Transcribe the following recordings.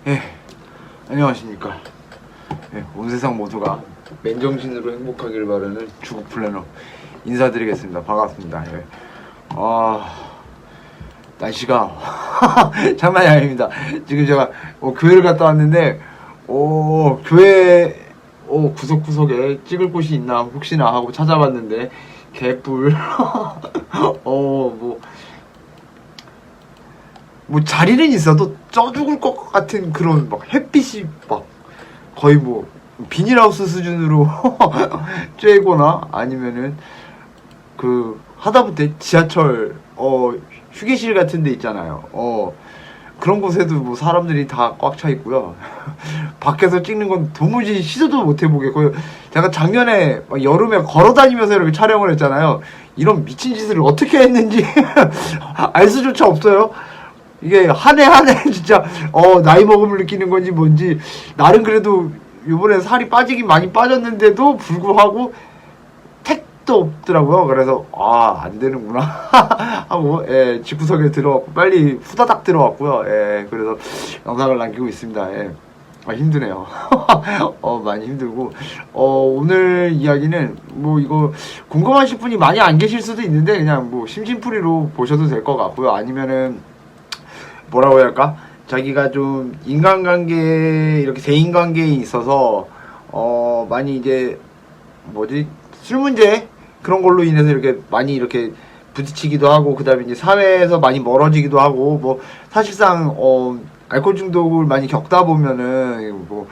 예, 안녕하십니까. 예, 온 세상 모두가 맨정신으로 행복하길 바라는 주국 플래너 인사드리겠습니다. 반갑습니다. 예. 날씨가 장난이 아닙니다. 지금 제가 교회를 갔다 왔는데 교회 구석구석에 찍을 곳이 있나 혹시나 하고 찾아봤는데 개뿔 뭐 자리는 있어도 쪄 죽을 것 같은 그런 막 햇빛이 막 거의 뭐 비닐하우스 수준으로 쬐거나 아니면은 그 하다못해 지하철 휴게실 같은 데 있잖아요. 그런 곳에도 뭐 사람들이 다 꽉 차 있고요. 밖에서 찍는 건 도무지 시도도 못 해보겠고요. 제가 작년에 여름에 걸어 다니면서 이렇게 촬영을 했잖아요. 이런 미친 짓을 어떻게 했는지 알 수조차 없어요. 이게 한 해 한 해 진짜 나이 먹음을 느끼는 건지 뭔지 나름 그래도 요번에 살이 빠지긴 많이 빠졌는데도 불구하고 택도 없더라고요. 그래서 안 되는구나 하고 집구석에 들어왔고 빨리 후다닥 들어왔고요. 그래서 영상을 남기고 있습니다. 힘드네요. 많이 힘들고 오늘 이야기는 뭐 이거 궁금하실 분이 많이 안 계실 수도 있는데 그냥 뭐 심심풀이로 보셔도 될 것 같고요. 아니면은 뭐라고 해야 할까? 자기가 좀 인간관계 이렇게 대인관계에 있어서 많이 이제 술 문제 그런 걸로 인해서 이렇게 많이 이렇게 부딪히기도 하고 그다음에 이제 사회에서 많이 멀어지기도 하고 뭐 사실상 알코올 중독을 많이 겪다 보면은 뭐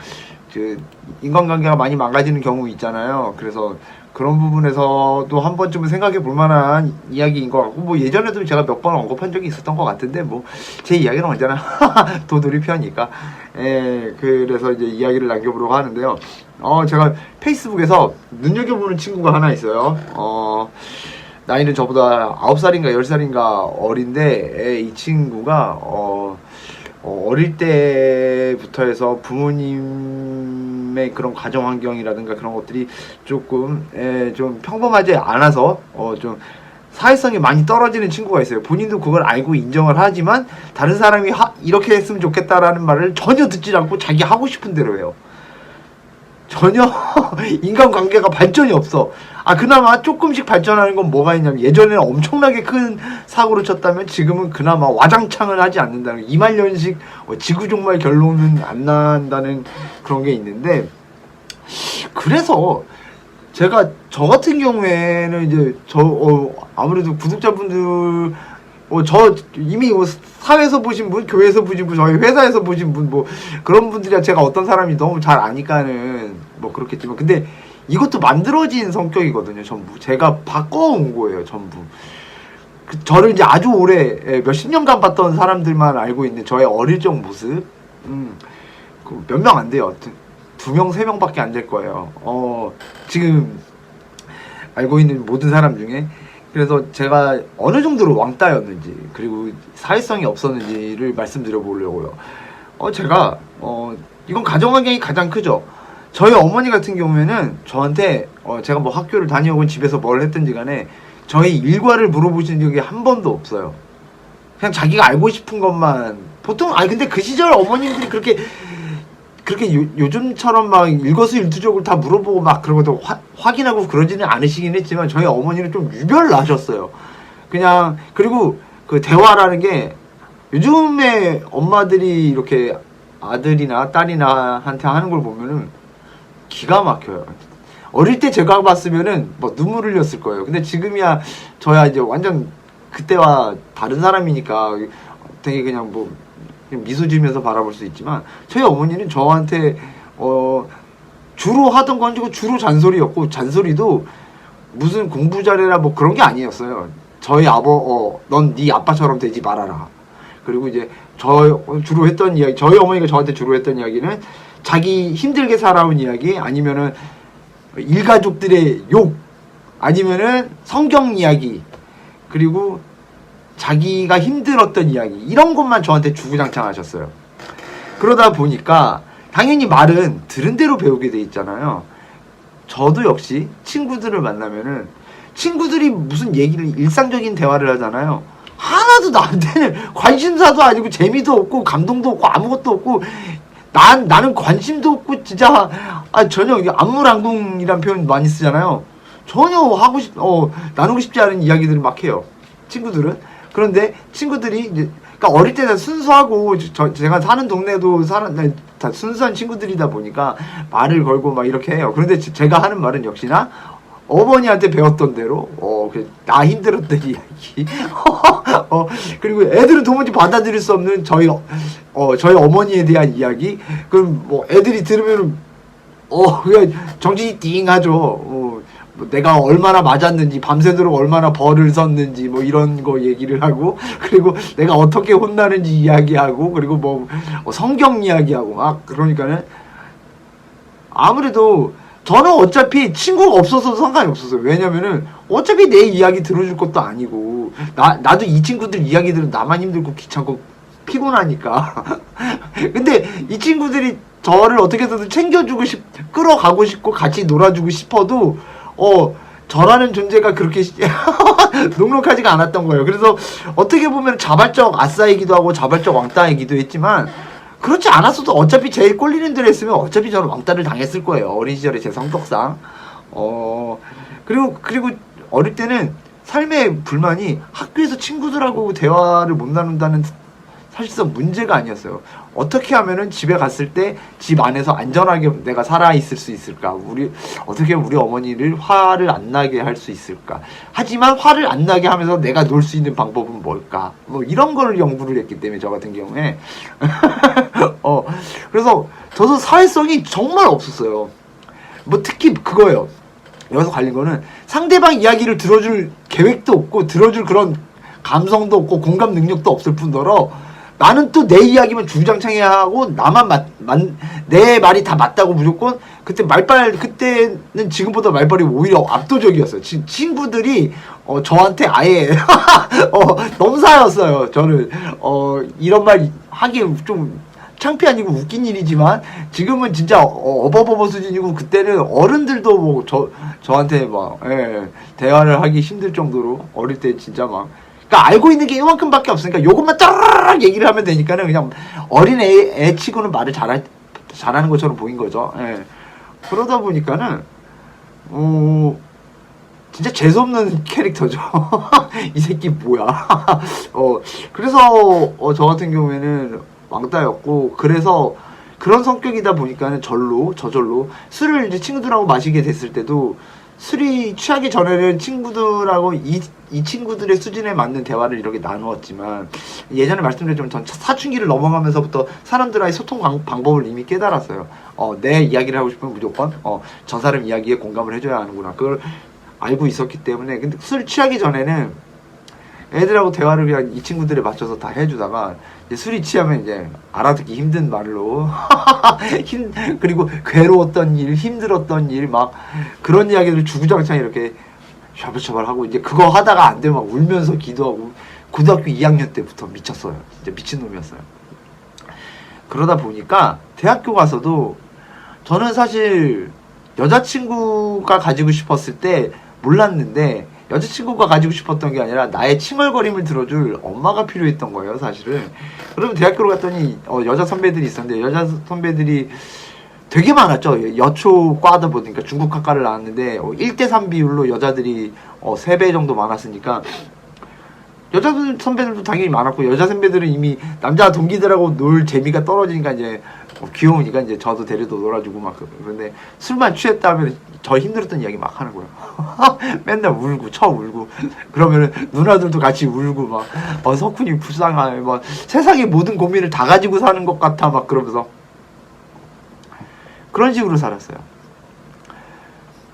그 인간관계가 많이 망가지는 경우 있잖아요. 그래서 그런 부분에서도 한 번쯤은 생각해 볼 만한 이야기인 것 같고, 뭐 예전에도 제가 몇 번 언급한 적이 있었던 것 같은데, 뭐 제 이야기는 언제나 도돌이 편이니까. 그래서 이제 이야기를 남겨보려고 하는데요. 제가 페이스북에서 눈여겨보는 친구가 하나 있어요. 나이는 저보다 9살인가 10살인가 어린데, 이 친구가, 어릴 때부터 해서 부모님의 그런 가정 환경이라든가 그런 것들이 조금 좀 평범하지 않아서 좀 사회성이 많이 떨어지는 친구가 있어요. 본인도 그걸 알고 인정을 하지만 다른 사람이 이렇게 했으면 좋겠다라는 말을 전혀 듣지 않고 자기 하고 싶은 대로 해요. 전혀 인간관계가 발전이 없어. 그나마 조금씩 발전하는 건 뭐가 있냐면, 예전에는 엄청나게 큰 사고를 쳤다면 지금은 그나마 와장창을 하지 않는다는, 이말년식 지구종말 결론은 안 난다는 그런 게 있는데, 그래서 제가 저 같은 경우에는 이제 아무래도 구독자분들 저 이미 사회에서 보신 분, 교회에서 보신 분, 저희 회사에서 보신 분, 뭐 그런 분들이야 제가 어떤 사람이 너무 잘 아니까는 뭐 그렇겠지만, 근데 이것도 만들어진 성격이거든요. 전부 제가 바꿔온 거예요. 전부 저를 이제 아주 오래 몇십 년간 봤던 사람들만 알고 있는 저의 어릴 적 모습, 몇 명 안 돼요. 2명, 3명밖에 안 될 거예요. 지금 알고 있는 모든 사람 중에. 그래서 제가 어느 정도로 왕따였는지 그리고 사회성이 없었는지를 말씀드려 보려고요. 제가 이건 가정환경이 가장 크죠. 저희 어머니 같은 경우에는 저한테 제가 뭐 학교를 다녀오건 집에서 뭘 했든지 간에 저의 일과를 물어보신 적이 한 번도 없어요. 그냥 자기가 알고 싶은 것만. 보통 근데 그 시절 어머님들이 그렇게 요즘처럼 막 일거수일투족을 다 물어보고 막 그런 것도 확인하고 그러지는 않으시긴 했지만, 저희 어머니는 좀 유별나셨어요. 그냥. 그리고 그 대화라는 게, 요즘에 엄마들이 이렇게 아들이나 딸이나 한테 하는 걸 보면은 기가 막혀요. 어릴 때 제가 봤으면은 뭐 눈물 흘렸을 거예요. 근데 지금이야 저야 이제 완전 그때와 다른 사람이니까 되게 그냥 뭐 미소 지으면서 바라볼 수 있지만, 저희 어머니는 저한테 주로 하던 건 주로 잔소리였고, 잔소리도 무슨 공부 잘해라 뭐 그런 게 아니었어요. 저희 넌 네 아빠처럼 되지 말아라. 그리고 이제 주로 했던 이야기, 저희 어머니가 저한테 주로 했던 이야기는 자기 힘들게 살아온 이야기, 아니면은 일가족들의 욕, 아니면은 성경 이야기, 그리고 자기가 힘들었던 이야기, 이런 것만 저한테 주구장창 하셨어요. 그러다 보니까 당연히 말은 들은 대로 배우게 돼 있잖아요. 저도 역시 친구들을 만나면은 친구들이 무슨 얘기를 일상적인 대화를 하잖아요. 하나도 나한테는 관심사도 아니고 재미도 없고 감동도 없고 아무것도 없고 나는 관심도 없고 진짜 전혀 안물안궁이란 표현 많이 쓰잖아요. 전혀 나누고 싶지 않은 이야기들을 막 해요. 친구들은. 그런데 친구들이 이제 그러니까 어릴 때는 순수하고 제가 사는 동네도 다 순수한 친구들이다 보니까 말을 걸고 막 이렇게 해요. 그런데 제가 하는 말은 역시나 어머니한테 배웠던 대로 나 힘들었던 이야기 그리고 애들은 도무지 받아들일 수 없는 저희 어머니에 대한 이야기. 그럼 뭐 애들이 들으면 그냥 정신이 띵하죠. 내가 얼마나 맞았는지 밤새도록 얼마나 벌을 섰는지 뭐 이런 거 얘기를 하고, 그리고 내가 어떻게 혼나는지 이야기하고, 그리고 뭐 성경 이야기하고 막. 그러니까는 아무래도 저는 어차피 친구가 없어서도 상관이 없었어요. 왜냐면은 어차피 내 이야기 들어줄 것도 아니고 나도 이 친구들 이야기 들으면 나만 힘들고 귀찮고 피곤하니까 근데 이 친구들이 저를 어떻게든 챙겨주고 끌어가고 싶고 같이 놀아주고 싶어도 저라는 존재가 그렇게 녹록하지가 않았던 거예요. 그래서 어떻게 보면 자발적 아싸이기도 하고 자발적 왕따이기도 했지만, 그렇지 않았어도 어차피 제일 꼴리는 대로 했으면 어차피 저는 왕따를 당했을 거예요. 어린 시절에 제 성격상. 그리고 어릴 때는 삶의 불만이 학교에서 친구들하고 대화를 못 나눈다는 사실상 문제가 아니었어요. 어떻게 하면은 집에 갔을 때 집 안에서 안전하게 내가 살아있을 수 있을까? 어떻게 우리 어머니를 화를 안 나게 할 수 있을까? 하지만 화를 안 나게 하면서 내가 놀 수 있는 방법은 뭘까? 뭐 이런 걸 연구를 했기 때문에 저 같은 경우에 그래서 저도 사회성이 정말 없었어요. 뭐 특히 그거예요. 여기서 갈린 거는 상대방 이야기를 들어줄 계획도 없고 들어줄 그런 감성도 없고 공감 능력도 없을 뿐더러 나는 또 내 이야기만 주장창해야 하고 내 말이 다 맞다고 무조건. 그때는 지금보다 말빨이 오히려 압도적이었어요. 친구들이 저한테 아예 넘사였어요. 저는 이런 말 하기 좀 창피하고 웃긴 일이지만 지금은 진짜 어버버버 수준이고, 그때는 어른들도 뭐 저한테 막 대화를 하기 힘들 정도로 어릴 때 진짜 막, 그러니까 알고 있는 게 이만큼밖에 없으니까 요것만 따라락 얘기를 하면 되니까는 그냥 어린 애 치고는 말을 잘하는 것처럼 보인 거죠. 그러다 보니까는 진짜 재수없는 캐릭터죠. 이 새끼 뭐야. 그래서 저 같은 경우에는 왕따였고, 그래서 그런 성격이다 보니까는 저절로 술을 이제 친구들하고 마시게 됐을 때도 술이 취하기 전에는 친구들하고 이 친구들의 수준에 맞는 대화를 이렇게 나누었지만, 예전에 말씀드렸지만 전 사춘기를 넘어가면서부터 사람들과의 소통 방법을 이미 깨달았어요. 내 이야기를 하고 싶으면 무조건 저 사람 이야기에 공감을 해줘야 하는구나. 그걸 알고 있었기 때문에. 근데 술 취하기 전에는 애들하고 대화를 그냥 이 친구들에 맞춰서 다 해주다가, 이제 술이 취하면 이제 알아듣기 힘든 말로 그리고 괴로웠던 일, 힘들었던 일, 막 그런 이야기를 주구장창 이렇게 샤벌샤벌하고, 이제 그거 하다가 안 되면 막 울면서 기도하고. 고등학교 2학년 때부터 미쳤어요. 진짜 미친놈이었어요. 그러다 보니까 대학교 가서도 저는 사실 여자친구가 가지고 싶었을 때 몰랐는데, 여자친구가 가지고 싶었던 게 아니라 나의 칭얼거림을 들어줄 엄마가 필요했던 거예요, 사실은. 그러면 대학교를 갔더니 여자 선배들이 있었는데, 여자 선배들이 되게 많았죠. 여초 과다 보니까 중국학과를 나왔는데 1대3 비율로 여자들이 3배 정도 많았으니까 여자 선배들도 당연히 많았고, 여자 선배들은 이미 남자 동기들하고 놀 재미가 떨어지니까 이제 귀여우니까 이제 저도 데려다 놀아주고 막. 그런데 술만 취했다면 저 힘들었던 이야기 막 하는 거예요. 맨날 울고 울고 그러면은 누나들도 같이 울고 막 석훈이 불쌍해, 막 세상의 모든 고민을 다 가지고 사는 것 같아 막 그러면서 그런 식으로 살았어요.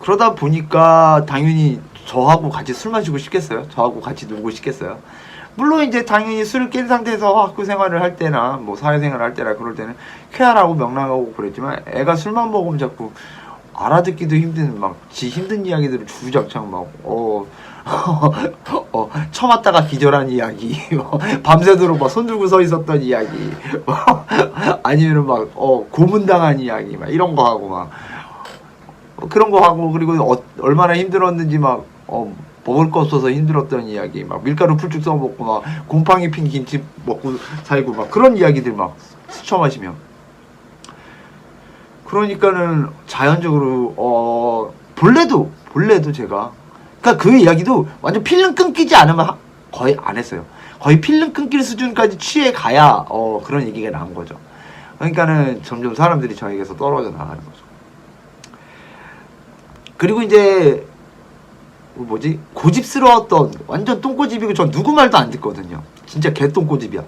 그러다 보니까 당연히 저하고 같이 술 마시고 싶겠어요? 저하고 같이 놀고 싶겠어요? 물론 이제 당연히 술을 깬 상태에서 학교 생활을 할 때나 뭐 사회생활을 할 때나 그럴 때는 쾌활하고 명랑하고 그랬지만, 애가 술만 먹으면 자꾸 알아듣기도 힘든 막 지 힘든 이야기들을 주구장창 막 처맞다가 기절한 이야기, 밤새도록 막 손 들고 서 있었던 이야기, 아니면은 막 고문당한 이야기 막 이런 거 하고 막 그런 거 하고, 그리고 얼마나 힘들었는지 막 먹을 거 없어서 힘들었던 이야기, 막 밀가루 풀쭉 써먹고 막 곰팡이 핀 김치 먹고 살고 막 그런 이야기들 막 스쳐 마시며. 그러니까는 자연적으로 본래도 제가 그러니까 그 이야기도 완전 필름 끊기지 않으면 거의 안 했어요. 거의 필름 끊길 수준까지 취해 가야 그런 얘기가 나온 거죠. 그러니까는 점점 사람들이 저에게서 떨어져 나가는 거죠. 그리고 이제 뭐지, 고집스러웠던 완전 똥꼬집이고 전 누구 말도 안 듣거든요. 진짜 개똥꼬집이야.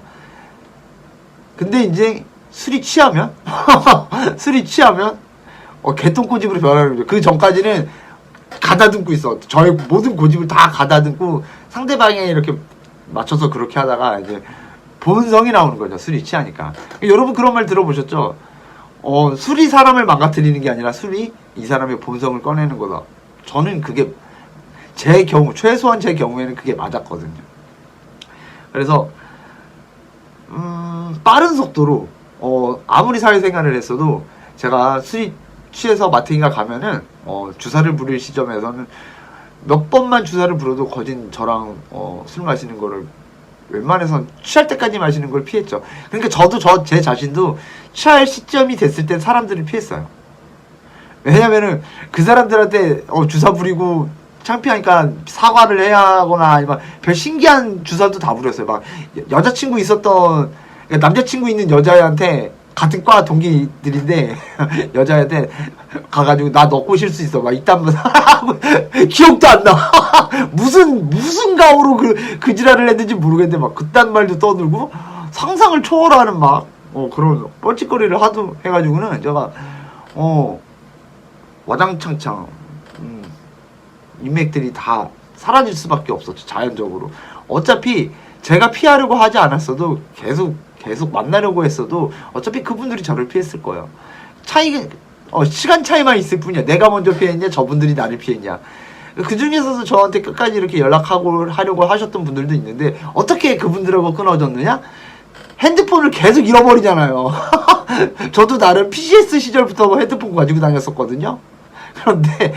근데 이제 술이 취하면 개똥꼬집으로 변하는 거죠. 그 전까지는 가다듬고 있어. 저의 모든 고집을 다 가다듬고 상대방에 이렇게 맞춰서 그렇게 하다가 이제 본성이 나오는 거죠. 술이 취하니까. 여러분 그런 말 들어보셨죠? 술이 사람을 망가뜨리는 게 아니라 술이 이 사람의 본성을 꺼내는 거다. 저는 그게 제 경우, 최소한 제 경우에는 그게 맞았거든요. 그래서 빠른 속도로 아무리 사회생활을 했어도 제가 술이 취해서 마트인가 가면은 주사를 부릴 시점에서는 몇 번만 주사를 불어도 거진 저랑 술 마시는 거를 웬만해선 취할 때까지 마시는 걸 피했죠. 그러니까 저도 제 자신도 취할 시점이 됐을 때 사람들을 피했어요. 왜냐면은 그 사람들한테 주사 부리고 창피하니까 사과를 해야 하거나 아니면 별 신기한 주사도 다 부렸어요. 막 여자친구 있었던, 그러니까 남자친구 있는 여자애한테 같은 과 동기들인데 여자애한테 가가지고 나 너 꼬실 수 있어 막 이딴 기억도 안 나. 무슨 가오로 그 지랄을 했는지 모르겠는데 막 그딴 말도 떠들고 상상을 초월하는 막 그런 뻘짓거리를 하도 해가지고는 제가 와장창창 인맥들이 다 사라질 수밖에 없었죠. 자연적으로. 어차피 제가 피하려고 하지 않았어도 계속 만나려고 했어도 어차피 그분들이 저를 피했을 거예요. 시간 차이만 있을 뿐이야. 내가 먼저 피했냐 저분들이 나를 피했냐. 그 중에서도 저한테 끝까지 이렇게 하려고 하셨던 분들도 있는데 어떻게 그분들하고 끊어졌느냐? 핸드폰을 계속 잃어버리잖아요. 저도 나름 PCS 시절부터 핸드폰 가지고 다녔었거든요. 그런데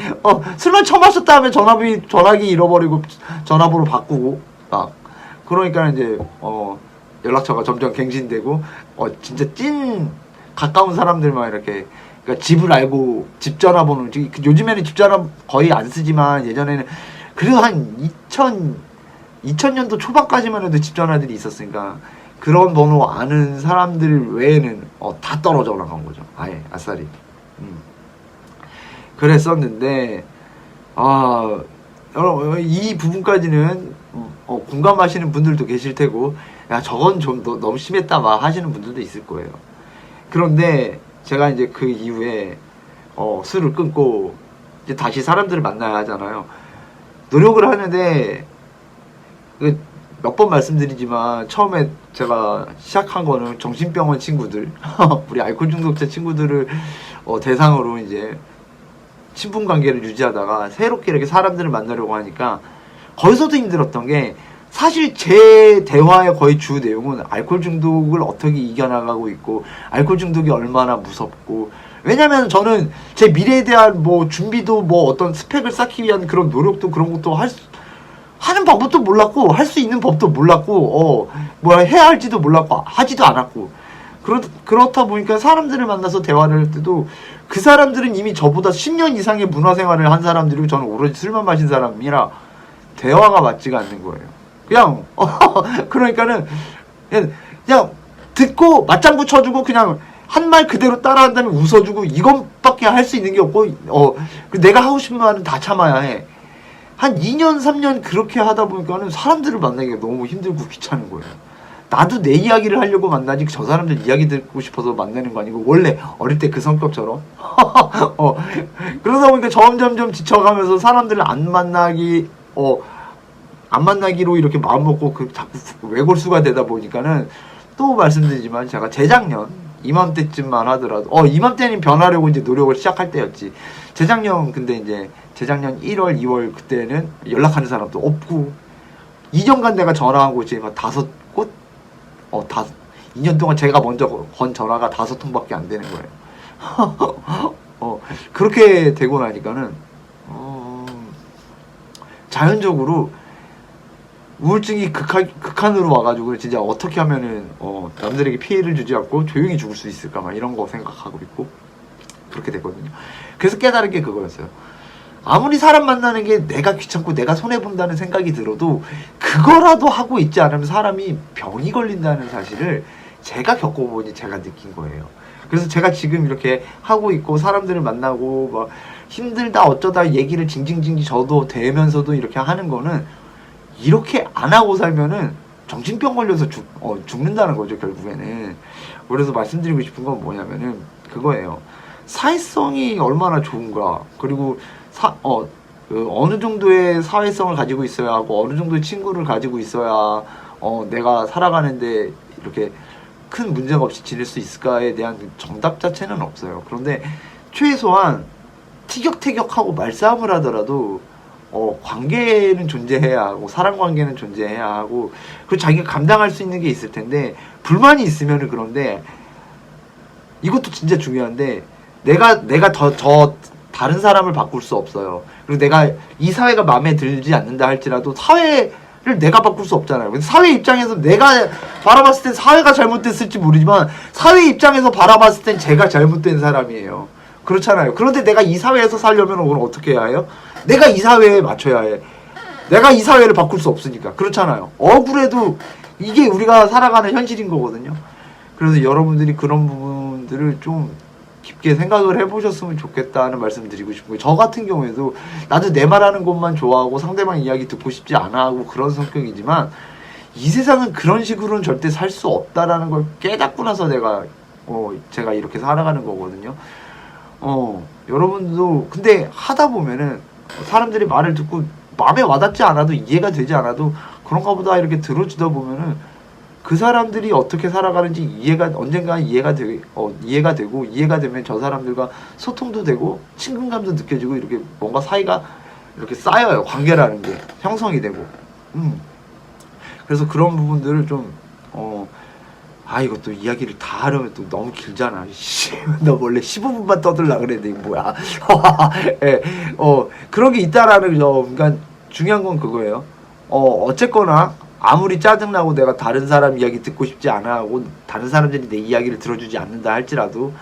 술만 처음 마셨다 하면 전화기 잃어버리고 전화번호 바꾸고 막 그러니까 이제 연락처가 점점 갱신되고 진짜 찐 가까운 사람들만 이렇게, 그러니까 집을 알고 집 전화번호, 요즘에는 집 전화 거의 안 쓰지만 예전에는 그래도 한 2000년도 초반까지만 해도 집 전화들이 있었으니까 그런 번호 아는 사람들 외에는 다 떨어져 나간 거죠. 아예 아싸리. 그랬었는데 이 부분까지는 공감하시는 분들도 계실 테고, 야 저건 좀 너무 심했다 막 하시는 분들도 있을 거예요. 그런데 제가 이제 그 이후에 술을 끊고 이제 다시 사람들을 만나야 하잖아요. 노력을 하는데 몇 번 말씀드리지만 처음에 제가 시작한 거는 정신병원 친구들 우리 알코올 중독자 친구들을 대상으로 이제 친분 관계를 유지하다가 새롭게 이렇게 사람들을 만나려고 하니까 거기서도 힘들었던 게, 사실 제 대화의 거의 주 내용은 알코올 중독을 어떻게 이겨나가고 있고 알코올 중독이 얼마나 무섭고, 왜냐면 저는 제 미래에 대한 준비도 어떤 스펙을 쌓기 위한 그런 노력도 그런 것도 하는 방법도 몰랐고 할 수 있는 법도 몰랐고 해야 할지도 몰랐고 하지도 않았고, 그렇다 보니까 사람들을 만나서 대화를 할 때도 그 사람들은 이미 저보다 10년 이상의 문화생활을 한 사람들이고 저는 오로지 술만 마신 사람이라 대화가 맞지가 않는 거예요. 그냥 그러니까는 그냥 듣고 맞장구 쳐주고 그냥 한 말 그대로 따라한 다음에 웃어주고 이것밖에 할 수 있는 게 없고 내가 하고 싶은 말은 다 참아야 해. 한 2년 3년 그렇게 하다 보니까는 사람들을 만나기가 너무 힘들고 귀찮은 거예요. 나도 내 이야기를 하려고 만나지 저 사람들 이야기 듣고 싶어서 만나는 거 아니고, 원래 어릴 때 그 성격처럼 그러다 보니까 점점점 지쳐가면서 사람들을 안 만나기로 이렇게 마음먹고 자꾸 외골수가 되다 보니까는, 또 말씀드리지만 제가 재작년 이맘때쯤만 하더라도 이맘때는 변하려고 이제 노력을 시작할 때였지. 근데 이제 재작년 1월 2월 그때는 연락하는 사람도 없고 2년간 내가 전화한 곳이 막 5곳 2년 동안 제가 먼저 건 전화가 5통밖에 안 되는 거예요. 그렇게 되고 나니까는 자연적으로 우울증이 극한으로 와가지고 진짜 어떻게 하면은 남들에게 피해를 주지 않고 조용히 죽을 수 있을까 막 이런 거 생각하고 있고 그렇게 됐거든요. 그래서 깨달은 게 그거였어요. 아무리 사람 만나는 게 내가 귀찮고 내가 손해본다는 생각이 들어도 그거라도 하고 있지 않으면 사람이 병이 걸린다는 사실을 제가 겪어보니 제가 느낀 거예요. 그래서 제가 지금 이렇게 하고 있고 사람들을 만나고 막 힘들다 어쩌다 얘기를 징징징징 저도 대면서도 이렇게 하는 거는 이렇게 안 하고 살면은 정신병 걸려서 죽는다는 거죠, 결국에는. 그래서 말씀드리고 싶은 건 뭐냐면은 그거예요. 사회성이 얼마나 좋은가. 그리고 어느 정도의 사회성을 가지고 있어야 하고 어느 정도의 친구를 가지고 있어야 내가 살아가는데 이렇게 큰 문제가 없이 지낼 수 있을까에 대한 정답 자체는 없어요. 그런데 최소한 티격태격하고 말싸움을 하더라도 관계는 존재해야 하고 사람 관계는 존재해야 하고 그리고 자기가 감당할 수 있는 게 있을 텐데 불만이 있으면은 그런데 이것도 진짜 중요한데 내가 저 다른 사람을 바꿀 수 없어요. 그리고 내가 이 사회가 마음에 들지 않는다 할지라도 사회를 내가 바꿀 수 없잖아요. 근데 사회 입장에서 내가 바라봤을 땐 사회가 잘못됐을지 모르지만 사회 입장에서 바라봤을 땐 제가 잘못된 사람이에요. 그렇잖아요. 그런데 내가 이 사회에서 살려면 오늘 어떻게 해야 해요? 내가 이 사회에 맞춰야 해. 내가 이 사회를 바꿀 수 없으니까. 그렇잖아요. 억울해도 이게 우리가 살아가는 현실인 거거든요. 그래서 여러분들이 그런 부분들을 좀 깊게 생각을 해보셨으면 좋겠다는 말씀 드리고 싶은 거예요. 저 같은 경우에도 나도 내 말하는 것만 좋아하고 상대방 이야기 듣고 싶지 않아 하고 그런 성격이지만 이 세상은 그런 식으로는 절대 살 수 없다라는 걸 깨닫고 나서 제가 이렇게 살아가는 거거든요. 여러분도 근데 하다 보면은 사람들이 말을 듣고 마음에 와닿지 않아도 이해가 되지 않아도 그런가 보다 이렇게 들어주다 보면은 그 사람들이 어떻게 살아가는지 언젠가 이해가 되고 이해가 되면 저 사람들과 소통도 되고 친근감도 느껴지고 이렇게 뭔가 사이가 이렇게 쌓여요. 관계라는 게 형성이 되고. 그래서 그런 부분들을 좀 이것도 이야기를 다 하려면 또 너무 길잖아. 너 원래 15분만 떠들라 그랬는데 이거 뭐야. 예, 그런 게 있다라는 거. 그러니까 중요한 건 그거예요. 어쨌거나 아무리 짜증나고 내가 다른 사람 이야기 듣고 싶지 않아 하고 다른 사람들이 내 이야기를 들어주지 않는다 할지라도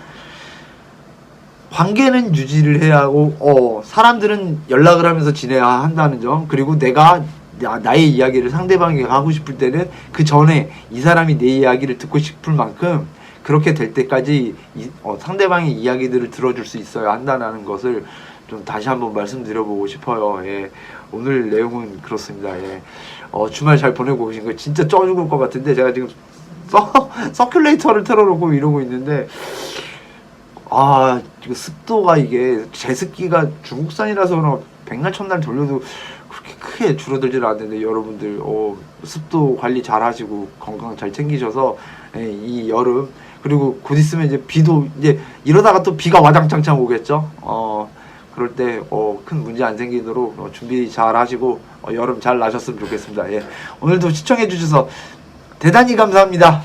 관계는 유지를 해야 하고 사람들은 연락을 하면서 지내야 한다는 점. 그리고 내가 나의 이야기를 상대방에게 하고 싶을 때는 그 전에 이 사람이 내 이야기를 듣고 싶을 만큼 그렇게 될 때까지 상대방의 이야기들을 들어줄 수 있어야 한다는 것을 좀 다시 한번 말씀드려보고 싶어요. 예. 오늘 내용은 그렇습니다. 예. 주말 잘 보내고 계신 거 진짜 쪄 죽을 것 같은데 제가 지금 서큘레이터를 틀어놓고 이러고 있는데 이거 습도가 이게 제습기가 중국산이라서 그런 백날 첫날 돌려도 그렇게 크게 줄어들지는 않는데 여러분들 습도 관리 잘 하시고 건강 잘 챙기셔서 이 여름 그리고 곧 있으면 이제 비도 이제 이러다가 또 비가 와장창창 오겠죠. 그럴 때 큰 문제 안 생기도록 준비 잘 하시고 여름 잘 나셨으면 좋겠습니다. 예. 오늘도 시청해 주셔서 대단히 감사합니다.